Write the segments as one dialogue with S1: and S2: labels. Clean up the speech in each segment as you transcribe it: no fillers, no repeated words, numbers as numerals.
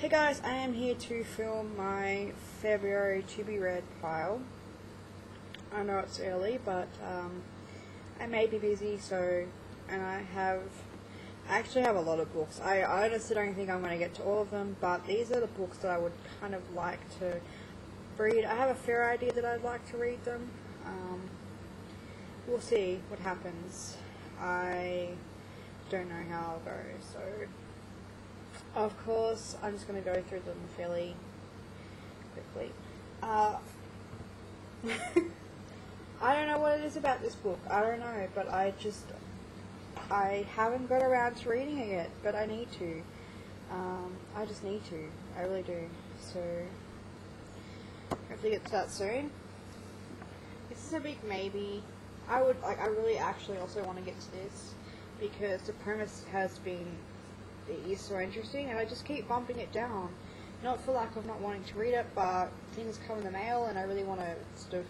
S1: Hey guys, I am here to film my February to be read pile. I know it's early, but I may be busy, and I actually have a lot of books. I honestly don't think I'm going to get to all of them, but these are the books that I would kind of like to read. I have a fair idea that I'd like to read them. We'll see what happens. I don't know how I'll go, so of course I'm just going to go through them fairly quickly. I don't know what it is about this book. I don't know, but I haven't got around to reading it yet, but I need to. I just need to. I really do. So hopefully get to that soon. This is a big maybe. I really actually also want to get to this because the premise is so interesting, and I just keep bumping it down. Not for lack of not wanting to read it, but things come in the mail, and I really want to sort of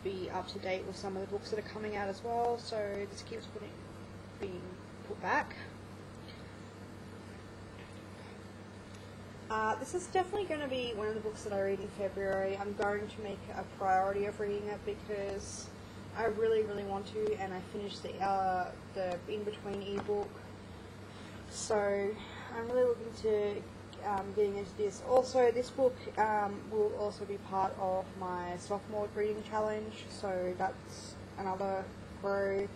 S1: be up to date with some of the books that are coming out as well. So this keeps being put back. This is definitely going to be one of the books that I read in February. I'm going to make a priority of reading it because I really, really want to, and I finished the in-between ebook. So I'm really looking to getting into this. Also, this book will also be part of my sophomore reading challenge, so that's another grow.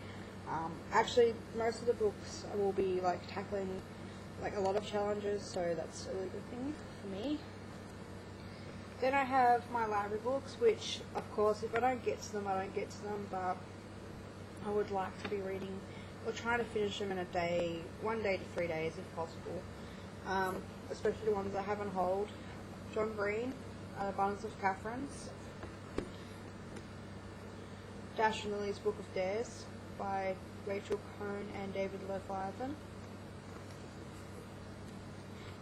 S1: Actually, most of the books will be tackling a lot of challenges, so that's a really good thing for me. Then I have my library books, which of course if I don't get to them, I don't get to them, but I would like to be reading or trying to finish them in a day, 1 day to 3 days if possible. Especially the ones I have on hold. John Green, Abundance of Catherines, Dash and Lily's Book of Dares by Rachel Cohn and David Leviathan.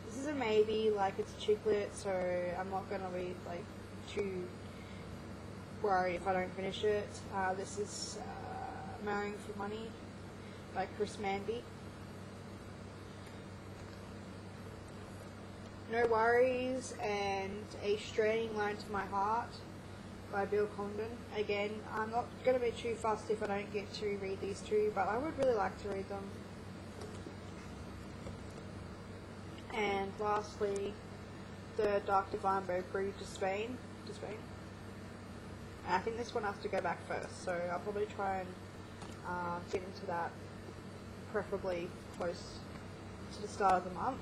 S1: This is a maybe, it's a chick lit, so I'm not going to be too worried if I don't finish it. This is Marrying for Money by Chris Manby. No Worries and A Straining Line to My Heart by Bill Condon. Again, I'm not going to be too fussed if I don't get to read these two, but I would really like to read them. And lastly, The Dark Divine by Brie Despain. I think this one has to go back first, so I'll probably try and get into that preferably close to the start of the month.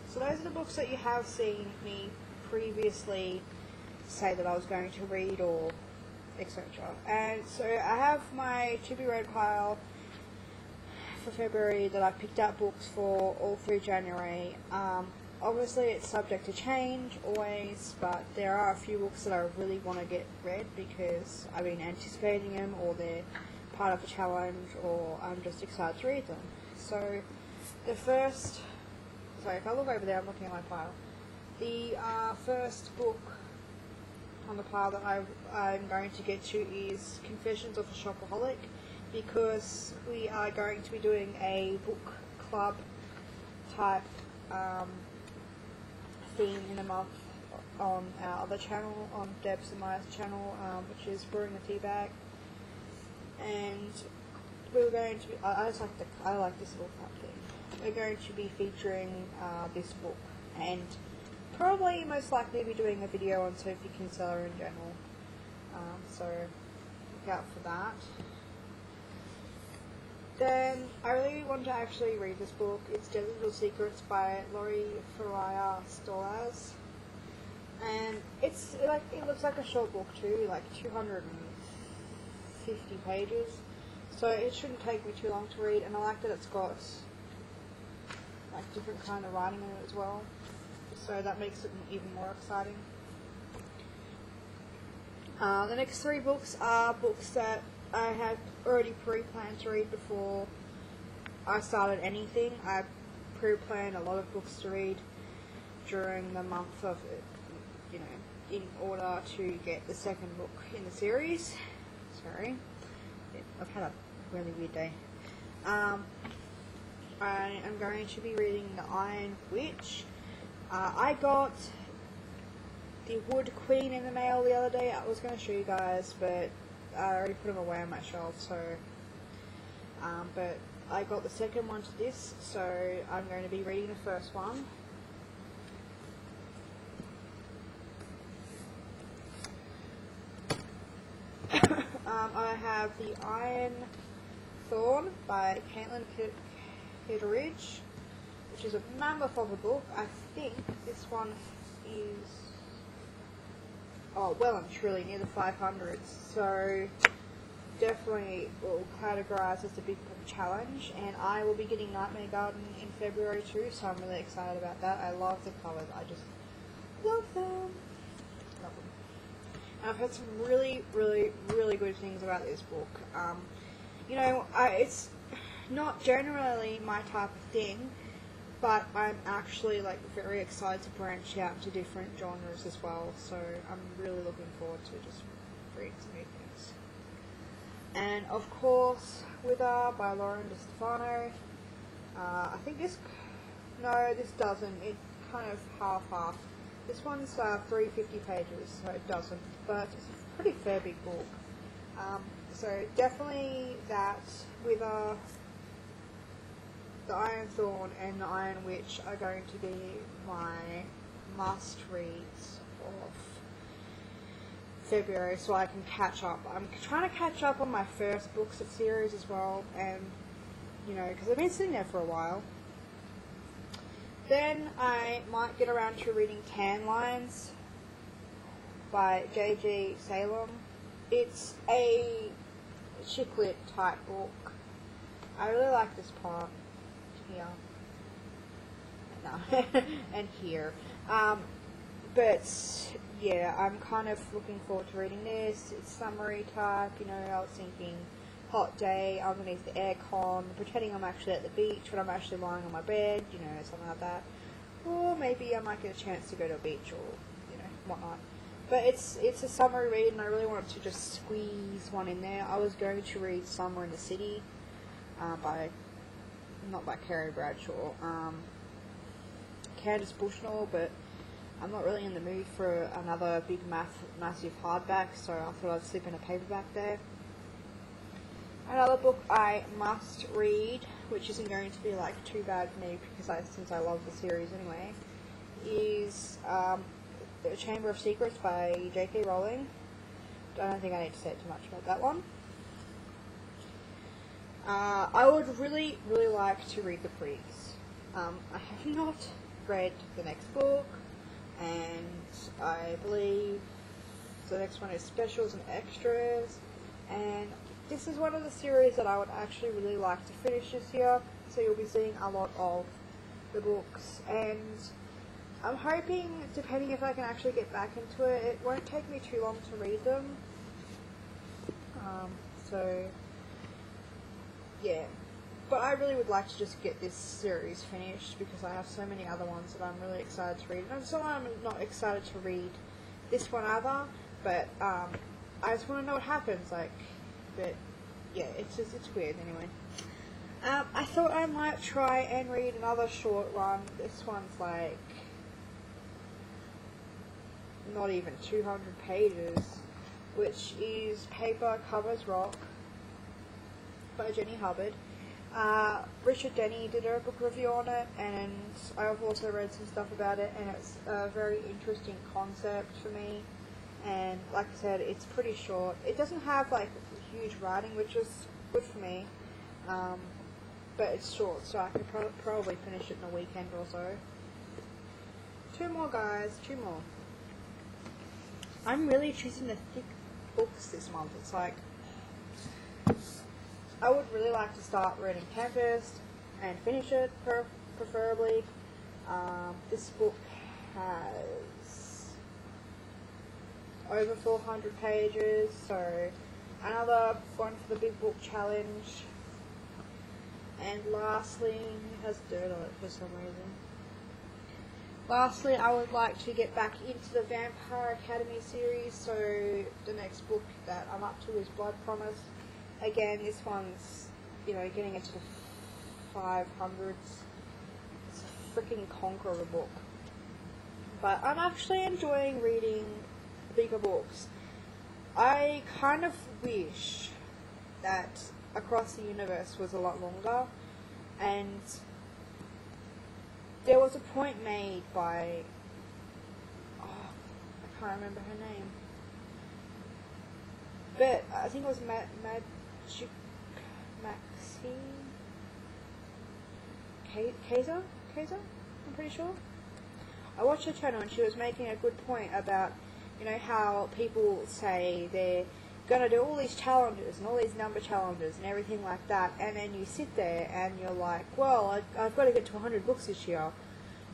S1: So those are the books that you have seen me previously say that I was going to read or etc. And so I have my to be read pile for February that I picked out books for all through January. Obviously it's subject to change always, but there are a few books that I really want to get read because I've been anticipating them, or they're part of a challenge, or I'm just excited to read them. So if I look over there, I'm looking at my pile. The first book on the pile that I'm going to get to is Confessions of a Shopaholic, because we are going to be doing a book club type theme in a month on our other channel, on Deb's and Maya's channel, which is Brewing the Tea Bag. And we're going to I like this little club thing. We're going to be featuring this book, and probably most likely be doing a video on Sophie Kinsella in general. So look out for that. Then I really want to actually read this book. It's Deadly Little Secrets by Lori Faria Stolas, and it looks like a short book too, 250 pages. So it shouldn't take me too long to read, and I like that it's got different kind of writing in it as well. So that makes it even more exciting. The next three books are books that I had already pre-planned to read before I started anything. I pre-planned a lot of books to read during the month of in order to get the second book in the series. Sorry, I've had a really weird day. I am going to be reading The Iron Witch. I got the Wood Queen in the mail the other day. I was going to show you guys, but I already put them away on my shelf, so... but I got the second one to this, so I'm going to be reading the first one. I have The Iron Thorn by Caitlin Kitteridge, which is a mammoth of a book. I think this one is, well and truly near the 500s, so definitely will categorize as a big book challenge, and I will be getting Nightmare Garden in February too, so I'm really excited about that. I love the covers, I just love them. And I've heard some really, really, really good things about this book. You know, it's not generally my type of thing, but I'm actually like very excited to branch out to different genres as well, so I'm really looking forward to just reading some new things. And of course, Wither by Lauren DeStefano. I think this doesn't, it kind of half-half. This one's 350 pages, so it doesn't, but it's a pretty fair big book. So definitely that Wither, The Iron Thorn and The Iron Witch are going to be my must-reads of February, so I can catch up. I'm trying to catch up on my first books of series as well, and, you know, because I've been sitting there for a while. Then I might get around to reading Tan Lines by J.G. Salem. It's a chick lit type book. I really like this part here. No, and here. But yeah, I'm kind of looking forward to reading this. It's summary type, you know. I was thinking hot day underneath the aircon, pretending I'm actually at the beach but I'm actually lying on my bed, you know, something like that. Or maybe I might get a chance to go to a beach or, you know, whatnot. But it's a summary read, and I really wanted to just squeeze one in there. I was going to read Somewhere in the City not by Carrie Bradshaw, Candace Bushnell, but I'm not really in the mood for another big massive hardback, so I thought I'd slip in a paperback there. Another book I must read, which isn't going to be like too bad for me since I love the series anyway, is The Chamber of Secrets by J.K. Rowling. I don't think I need to say too much about that one. I would really, really like to read The Priest. I have not read the next book, and I believe the next one is Specials and Extras, and this is one of the series that I would actually really like to finish this year, so you'll be seeing a lot of the books, and I'm hoping, depending if I can actually get back into it, it won't take me too long to read them, so yeah, but I really would like to just get this series finished, because I have so many other ones that I'm really excited to read, and so I'm not excited to read this one either, but I just want to know what happens, like. But yeah, it's weird anyway. I thought I might try and read another short one. This one's like not even 200 pages, which is Paper Covers Rock by Jenny Hubbard. Richard Denny did a book review on it, and I've also read some stuff about it, and it's a very interesting concept for me. And like I said, it's pretty short. It doesn't have like huge writing, which is good for me, but it's short, so I could probably finish it in a weekend or so. Two more, guys, two more. I'm really choosing the thick books this month. It's like, I would really like to start reading Tempest and finish it, preferably. This book has over 400 pages, so another one for the big book challenge. And lastly, it has dirt on it for some reason. Lastly, I would like to get back into the Vampire Academy series, so the next book that I'm up to is Blood Promise. Again, this one's, you know, getting into the 500s. It's a freaking conquer of a book. But I'm actually enjoying reading bigger books. I kind of wish that Across the Universe was a lot longer, and there was a point made by, I can't remember her name, but I think it was Maxine Kaiser, I'm pretty sure. I watched her channel and she was making a good point about, you know, how people say they're going to do all these challenges and all these number challenges and everything like that, and then you sit there and you're like, well, I've got to get to 100 books this year,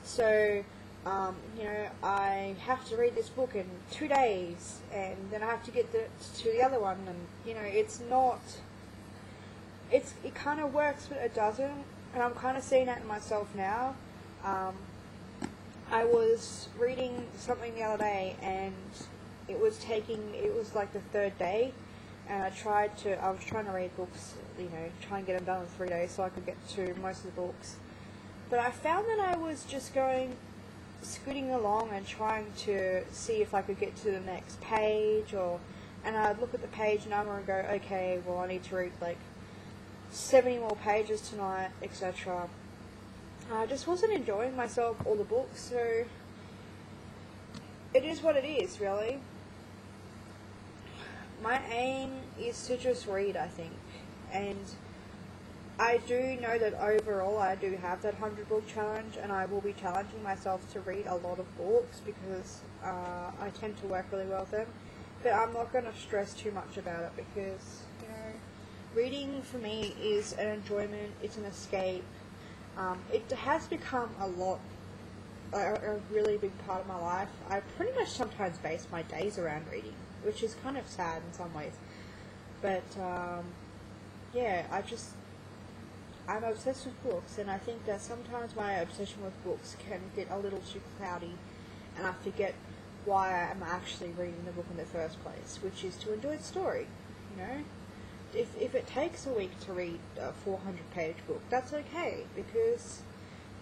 S1: so, you know, I have to read this book in 2 days, and then I have to get to the other one, and, you know, it kind of works, but it doesn't, and I'm kind of seeing that in myself now. I was reading something the other day, and it was like the third day, and I was trying to read books, you know, try and get them done in 3 days so I could get to most of the books. But I found that I was just scooting along and trying to see if I could get to the next page, and I'd look at the page number and go, okay, well, I need to read like 70 more pages tonight, etc. I just wasn't enjoying myself or the book, so it is what it is, really. My aim is to just read, I think, and I do know that overall I do have that 100 book challenge, and I will be challenging myself to read a lot of books because I tend to work really well with them, but I'm not going to stress too much about it because, you know, reading for me is an enjoyment, it's an escape. It has become a really big part of my life. I pretty much sometimes base my days around reading, which is kind of sad in some ways. But, yeah, I'm obsessed with books, and I think that sometimes my obsession with books can get a little too cloudy, and I forget why I'm actually reading the book in the first place, which is to enjoy the story, you know? If it takes a week to read a 400-page book, that's okay, because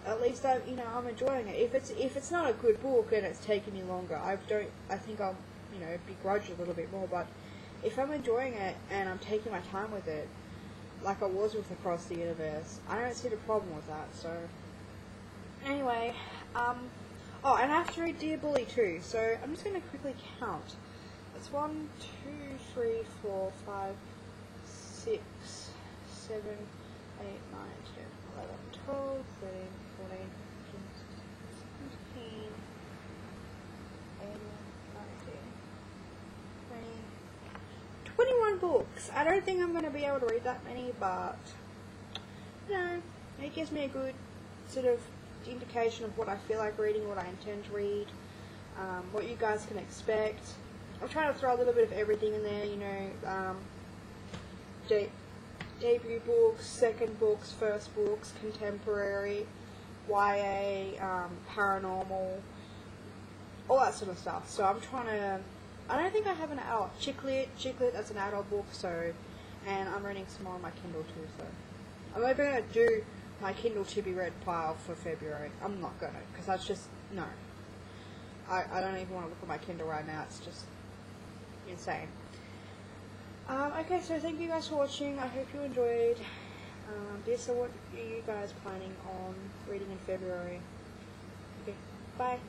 S1: at least I'm enjoying it. If it's not a good book and it's taking me longer, I think I'll, you know, begrudge a little bit more. But if I'm enjoying it and I'm taking my time with it, like I was with Across the Universe, I don't see the problem with that. So anyway, and I have to read Dear Bully too. So I'm just going to quickly count. It's 1, 2, 3, 4, 5, 6, 7, 8, 9, 10, 11, 12, 13, 14, 15, 16, 17, 18, 19, 20, 21 books. I don't think I'm going to be able to read that many, but, you know, it gives me a good sort of indication of what I feel like reading, what I intend to read, what you guys can expect. I'm trying to throw a little bit of everything in there, you know, debut books, second books, first books, contemporary, YA, paranormal, all that sort of stuff. So I'm trying to, I don't think I have an adult, chick lit, that's an adult book, so, and I'm reading some more on my Kindle too, so. I'm not going to do my Kindle to be read pile for February. I'm not going to, because that's just, no. I don't even want to look at my Kindle right now, it's just insane. Okay, so thank you guys for watching. I hope you enjoyed. So what are you guys planning on reading in February? Okay, bye.